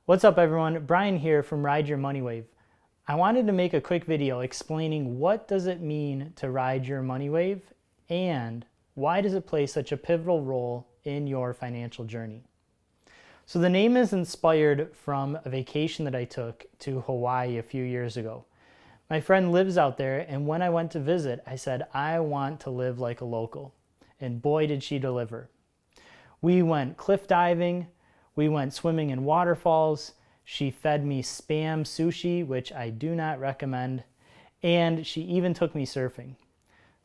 What's up everyone, Brian here from Ride Your Money Wave. I wanted to make a quick video explaining what does it mean to ride your money wave and why does it play such a pivotal role in your financial journey. So the name is inspired from a vacation that I took to Hawaii a few years ago. My friend lives out there, and when I went to visit, I said, I want to live like a local. And boy, did she deliver. We went cliff diving, we went swimming in waterfalls, she fed me Spam sushi, which I do not recommend, and she even took me surfing.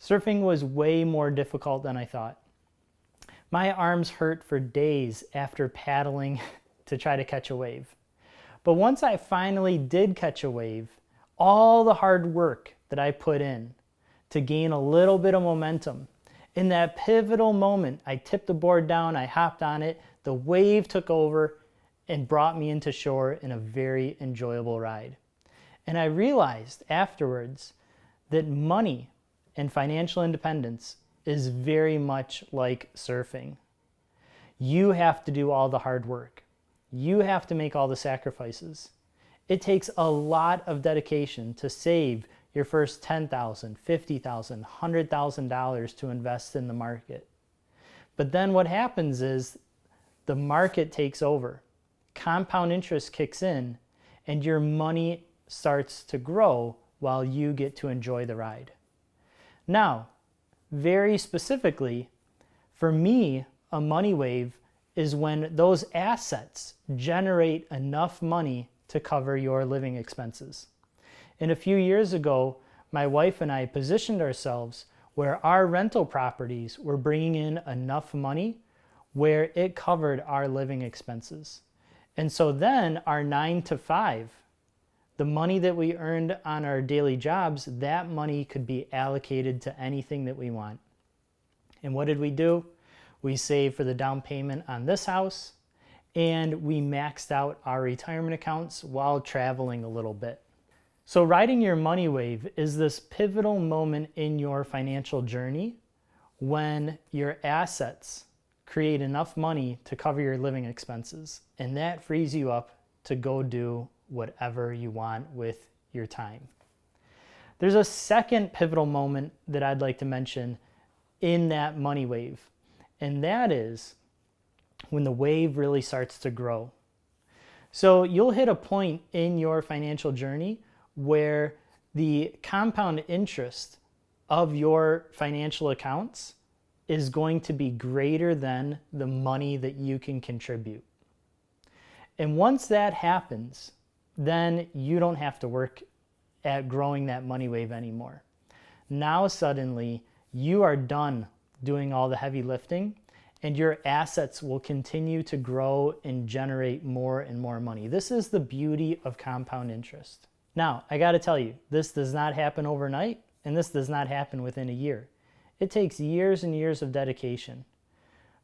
Surfing was way more difficult than I thought. My arms hurt for days after paddling to try to catch a wave. But once I finally did catch a wave, all the hard work that I put in to gain a little bit of momentum, in that pivotal moment, I tipped the board down, I hopped on it, the wave took over and brought me into shore in a very enjoyable ride. And I realized afterwards that money and financial independence is very much like surfing. You have to do all the hard work. You have to make all the sacrifices. It takes a lot of dedication to save your first $10,000, $50,000, $100,000 to invest in the market. But then what happens is the market takes over. Compound interest kicks in and your money starts to grow while you get to enjoy the ride. Now, very specifically, for me, a money wave is when those assets generate enough money to cover your living expenses. And a few years ago, my wife and I positioned ourselves where our rental properties were bringing in enough money where it covered our living expenses. And so then our 9 to 5, the money that we earned on our daily jobs, that money could be allocated to anything that we want. And what did we do? We saved for the down payment on this house, and we maxed out our retirement accounts while traveling a little bit. So riding your money wave is this pivotal moment in your financial journey when your assets create enough money to cover your living expenses, and that frees you up to go do whatever you want with your time. There's a second pivotal moment that I'd like to mention in that money wave, and that is when the wave really starts to grow. So you'll hit a point in your financial journey where the compound interest of your financial accounts is going to be greater than the money that you can contribute. And once that happens, then you don't have to work at growing that money wave anymore. Now suddenly you are done doing all the heavy lifting, and your assets will continue to grow and generate more and more money. This is the beauty of compound interest. Now, I got to tell you, this does not happen overnight, and this does not happen within a year. It takes years and years of dedication.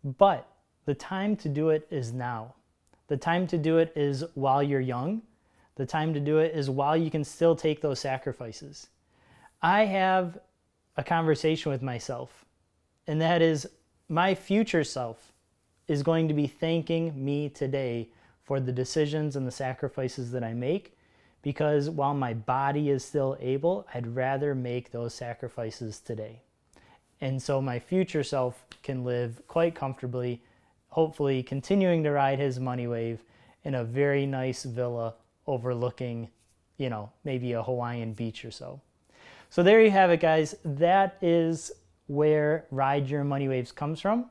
But the time to do it is now. The time to do it is while you're young. The time to do it is while you can still take those sacrifices. I have a conversation with myself, and that is my future self is going to be thanking me today for the decisions and the sacrifices that I make, because while my body is still able, I'd rather make those sacrifices today. And so my future self can live quite comfortably, hopefully continuing to ride his money wave in a very nice villa overlooking, maybe a Hawaiian beach or so. So there you have it, guys. That is where Ride Your Money Waves comes from.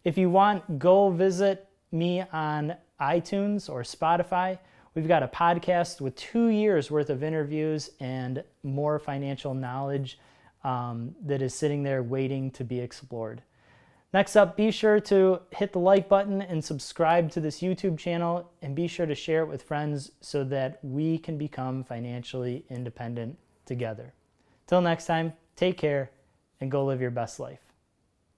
If you want, go visit me on iTunes or Spotify. We've got a podcast with 2 years worth of interviews and more financial knowledge that is sitting there waiting to be explored. Next up, be sure to hit the like button and subscribe to this YouTube channel, and be sure to share it with friends so that we can become financially independent together. Till next time, take care and go live your best life.